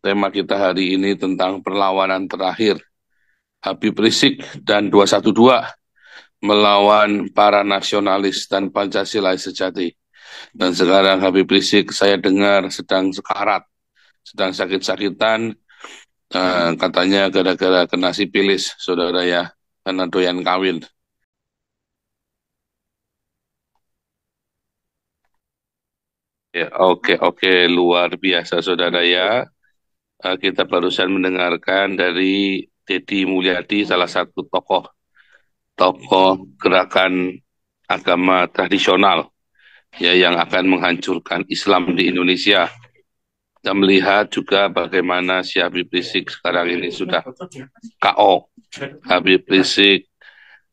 Tema kita hari ini tentang perlawanan terakhir Habib Rizik dan 212 melawan para nasionalis dan Pancasilais sejati. Dan sekarang Habib Rizik saya dengar sedang sekarat, sedang sakit-sakitan, katanya gara-gara kena sipilis, saudara ya, karena doyan kawin. Ya, oke, luar biasa saudara ya. Kita barusan mendengarkan dari Deddy Mulyadi, salah satu tokoh gerakan agama tradisional ya yang akan menghancurkan Islam di Indonesia. Kita melihat juga bagaimana si Habib Rizik sekarang ini sudah KO. Habib Rizik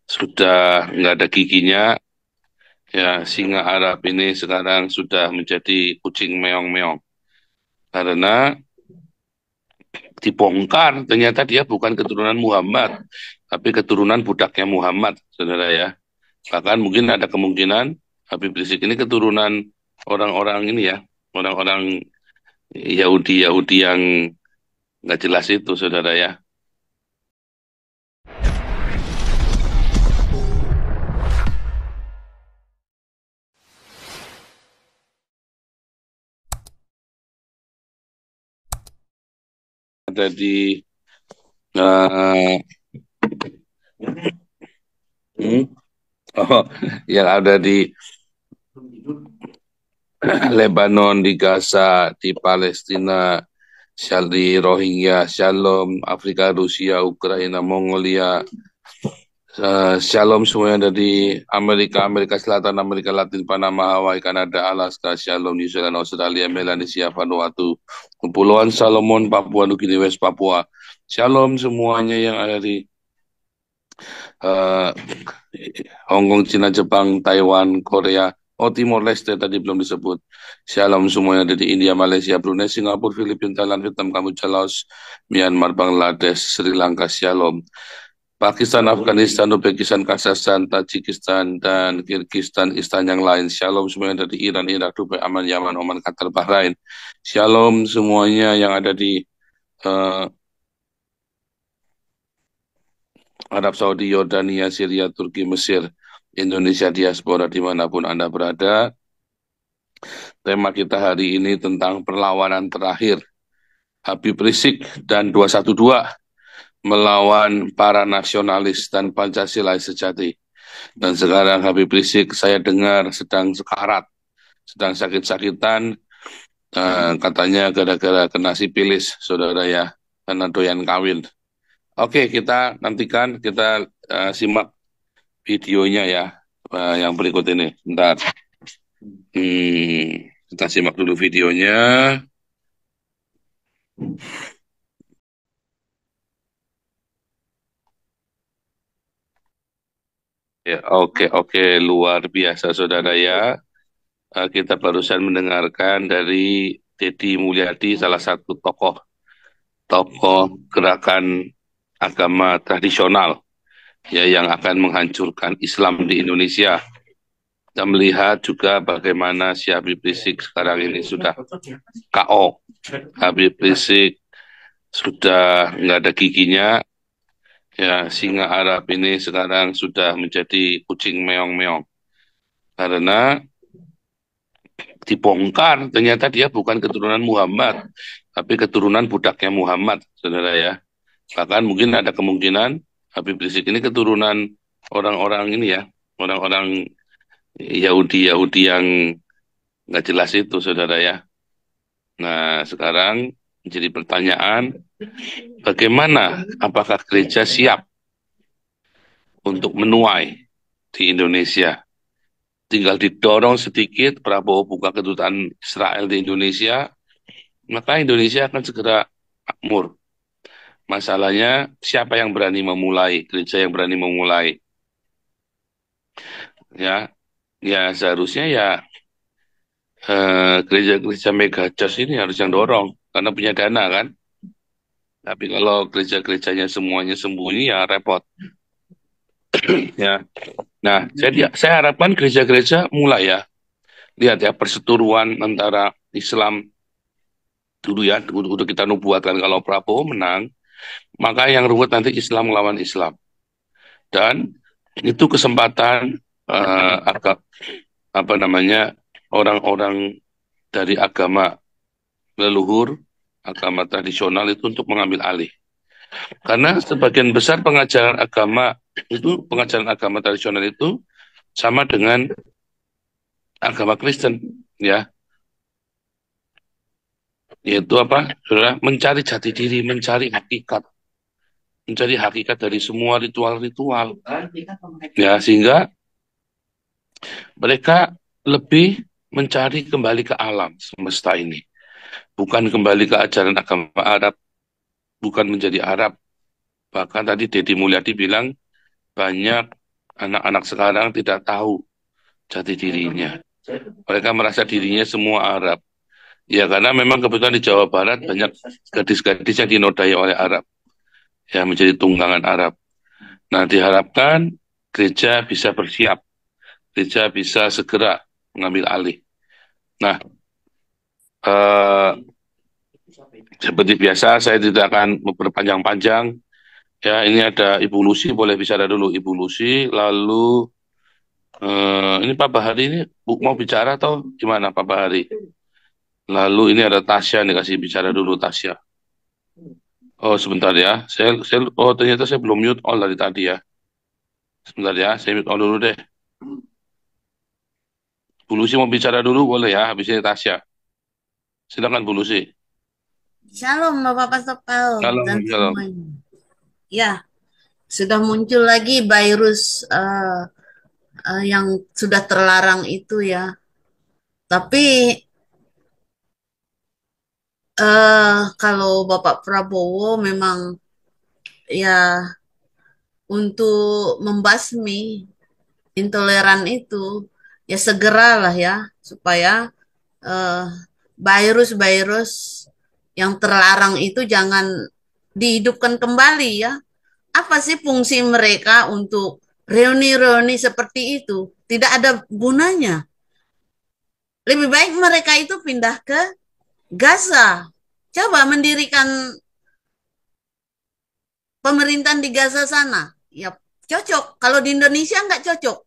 sudah nggak ada giginya, ya singa Arab ini sekarang sudah menjadi kucing meong-meong karena dibongkar ternyata dia bukan keturunan Muhammad, tapi keturunan budaknya Muhammad, saudara ya. Bahkan mungkin ada kemungkinan Habib Rizik ini keturunan orang-orang ini ya, orang-orang Yahudi-Yahudi yang nggak jelas itu, saudara ya. Ada di eh, hmm, oh, yang ada di Lebanon, di Gaza, di Palestina, di Rohingya, Shalom, Afrika, Rusia, Ukraina, Mongolia, Shalom semuanya ada di Amerika, Amerika Selatan, Amerika Latin, Panama, Hawaii, Kanada, Alaska, Shalom, New Zealand, Australia, Melanesia, Vanuatu, Kepulauan Salomon, Papua Nugini, West Papua. Shalom semuanya yang ada di eh, Hong Kong, Cina, Jepang, Taiwan, Korea, Timor Leste tadi belum disebut. Shalom semuanya ada di India, Malaysia, Brunei, Singapura, Filipina, Thailand, Vietnam, Kamboja, Laos, Myanmar, Bangladesh, Sri Lanka, Shalom. Pakistan, Afghanistan, Uzbekistan, Kazakhstan, Tajikistan, dan Kirgistan, Istan yang lain. Shalom semuanya ada di Iran, Irak, Dubai, Aman, Yaman, Oman, Qatar, Bahrain. Shalom semuanya yang ada di eh, Arab Saudi, Yordania, Syria, Turki, Mesir, Indonesia, diaspora dimanapun Anda berada. Tema kita hari ini tentang perlawanan terakhir Habib Rizik dan 212 melawan para nasionalis dan Pancasilais sejati. Dan sekarang Habib Rizik saya dengar sedang sekarat, sedang sakit-sakitan, katanya gara-gara kena sipilis, saudara ya, karena doyan kawin. Oke, kita nantikan, kita simak videonya ya, yang berikut ini. Bentar. Kita simak dulu videonya. Ya, oke, luar biasa saudara ya. Kita barusan mendengarkan dari Deddy Mulyadi, salah satu tokoh gerakan agama tradisional ya yang akan menghancurkan Islam di Indonesia. Kita melihat juga bagaimana si Habib Rizik sekarang ini sudah KO. Habib Rizik sudah nggak ada giginya, ya singa Arab ini sekarang sudah menjadi kucing meong-meong karena dibongkar ternyata dia bukan keturunan Muhammad, tapi keturunan budaknya Muhammad, saudara ya. Bahkan mungkin ada kemungkinan Habib Rizik ini keturunan orang-orang ini ya, orang-orang Yahudi-Yahudi yang nggak jelas itu, saudara ya. Nah, sekarang menjadi pertanyaan, bagaimana apakah gereja siap untuk menuai di Indonesia? Tinggal didorong sedikit, Prabowo buka kedutaan Israel di Indonesia, maka Indonesia akan segera makmur. Masalahnya, siapa yang berani memulai? Gereja yang berani memulai. Ya, ya seharusnya ya gereja-gereja mega church ini harus yang dorong, karena punya dana kan. Tapi kalau gereja-gerejanya semuanya sembunyi, ya repot. Ya. Nah, saya harapkan gereja-gereja mulai ya. Lihat ya, perseteruan antara Islam dulu ya, udah kita nubuatkan kalau Prabowo menang, maka yang ruwet nanti Islam lawan Islam. Dan itu kesempatan apa namanya orang-orang dari agama leluhur, agama tradisional itu untuk mengambil alih. Karena sebagian besar pengajaran agama itu, pengajaran agama tradisional itu sama dengan agama Kristen, ya, yaitu apa, saudara, mencari jati diri, mencari hakikat dari semua ritual-ritual, ya, sehingga mereka lebih mencari kembali ke alam semesta ini, bukan kembali ke ajaran agama Arab, bukan menjadi Arab. Bahkan tadi Deddy Mulyadi bilang banyak anak-anak sekarang tidak tahu jati dirinya. Mereka merasa dirinya semua Arab. Ya karena memang kebetulan di Jawa Barat banyak gadis-gadis yang dinodai oleh Arab, yang menjadi tunggangan Arab. Nah diharapkan gereja bisa bersiap, gereja bisa segera mengambil alih. Nah, eh, seperti biasa saya tidak akan berpanjang-panjang. Ya ini ada Ibu Lucy, boleh bicara dulu Ibu Lucy. Lalu ini Pak Bahari ini mau bicara atau gimana Pak Bahari? Lalu ini ada Tasya nih, kasih bicara dulu Tasya. Oh sebentar ya, oh ternyata saya belum mute all dari tadi ya. Sebentar ya, saya mute all dulu deh. Bu Lucy mau bicara dulu boleh ya, habis ini Tasya. Silakan Bu Lucy. Shalom Bapak Pastor Halo, dan halo. semuanya. Ya, sudah muncul lagi virus yang sudah terlarang itu ya. Tapi kalau Bapak Prabowo memang ya untuk membasmi intoleran itu ya segeralah ya supaya eh, virus-virus yang terlarang itu jangan dihidupkan kembali ya. Apa sih fungsi mereka untuk reuni-reuni seperti itu? Tidak ada gunanya. Lebih baik mereka itu pindah ke Gaza. Coba mendirikan pemerintahan di Gaza sana. Ya cocok. Kalau di Indonesia nggak cocok.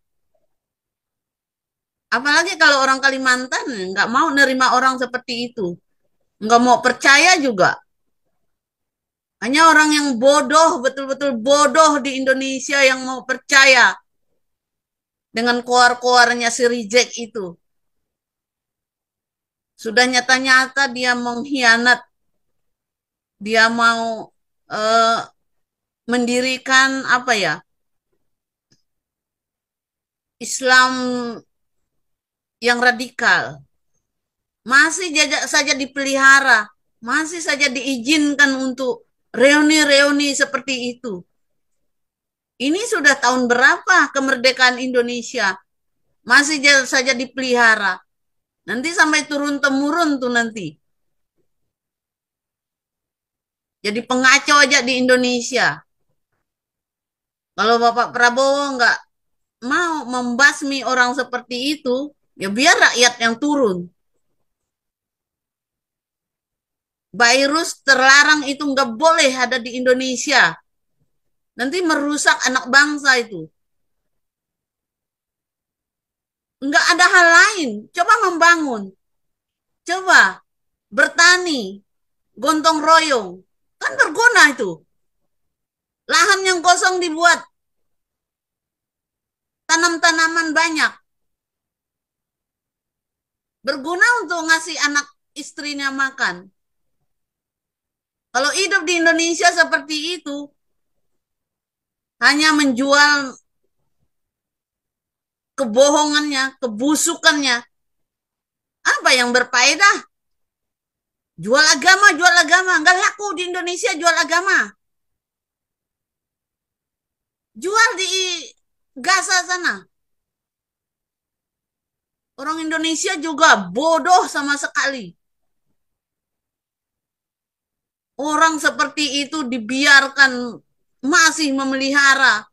Apalagi kalau orang Kalimantan nggak mau nerima orang seperti itu. Nggak mau percaya juga. Hanya orang yang bodoh, betul-betul bodoh di Indonesia yang mau percaya dengan koar-koarnya si Rijek itu. Sudah nyata-nyata dia mengkhianat, dia mau eh, mendirikan apa ya, Islam yang radikal. Masih saja dipelihara, masih saja diizinkan untuk reuni-reuni seperti itu. Ini sudah tahun berapa kemerdekaan Indonesia? Masih saja dipelihara. Nanti sampai turun-temurun tuh nanti. Jadi pengacau aja di Indonesia. Kalau Bapak Prabowo nggak mau membasmi orang seperti itu, ya biar rakyat yang turun. Virus terlarang itu nggak boleh ada di Indonesia. Nanti merusak anak bangsa itu. Nggak ada hal lain. Coba membangun. Coba bertani. Gontong royong. Kan berguna itu. Lahan yang kosong dibuat. Tanam-tanaman banyak. Berguna untuk ngasih anak istrinya makan. Kalau hidup di Indonesia seperti itu, hanya menjual kebohongannya, kebusukannya, apa yang berfaedah? Jual agama, nggak laku di Indonesia jual agama. Jual di Gaza sana. Orang Indonesia juga bodoh sama sekali. Orang seperti itu dibiarkan masih memelihara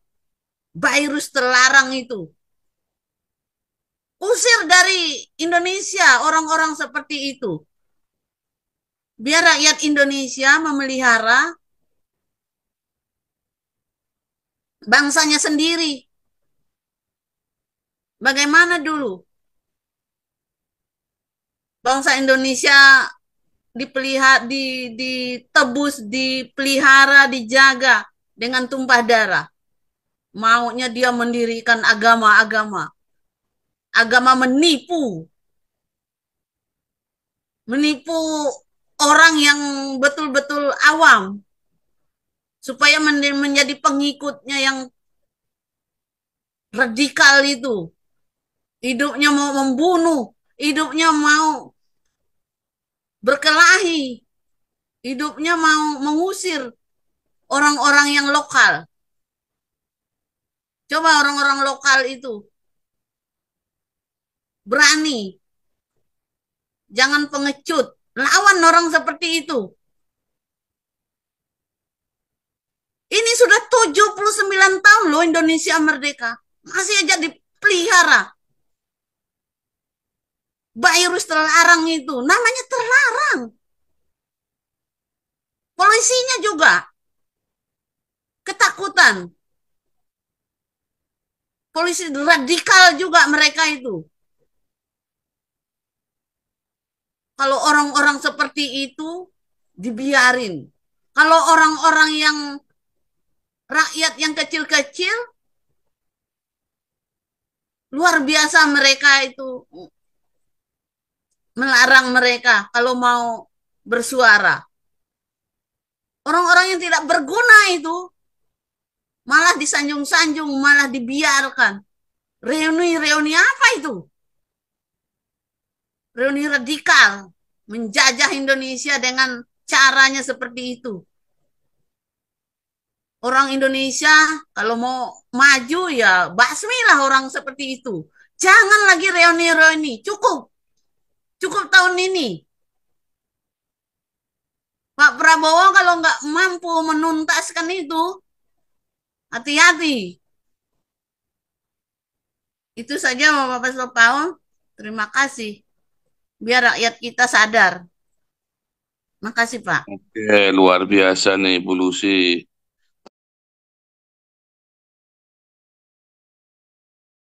virus terlarang itu. Usir dari Indonesia orang-orang seperti itu. Biar rakyat Indonesia memelihara bangsanya sendiri. Bagaimana dulu bangsa Indonesia dipelihara, ditebus, dipelihara, dijaga dengan tumpah darah. Maunya dia mendirikan agama-agama. Agama menipu. Menipu orang yang betul-betul awam. Supaya menjadi pengikutnya yang radikal itu. Hidupnya mau membunuh. Hidupnya mau berkelahi. Hidupnya mau mengusir orang-orang yang lokal. Coba orang-orang lokal itu berani, jangan pengecut, lawan orang seperti itu. Ini sudah 79 tahun loh Indonesia merdeka. Masih aja dipelihara. Virus terlarang itu, namanya terlarang. Polisinya juga ketakutan. Polisi radikal juga mereka itu. Kalau orang-orang seperti itu dibiarin. Kalau orang-orang yang rakyat yang kecil-kecil, luar biasa mereka itu melarang mereka kalau mau bersuara. Orang-orang yang tidak berguna itu malah disanjung-sanjung, malah dibiarkan. Reuni-reuni apa itu? Reuni radikal, menjajah Indonesia dengan caranya seperti itu. Orang Indonesia kalau mau maju ya basmilah orang seperti itu. Jangan lagi reuni-reuni, cukup. Cukup tahun ini. Pak Prabowo kalau nggak mampu menuntaskan itu, hati-hati. Itu saja Bapak Paul. Terima kasih. Biar rakyat kita sadar. Makasih Pak. Oke, luar biasa nih Bu Lucy.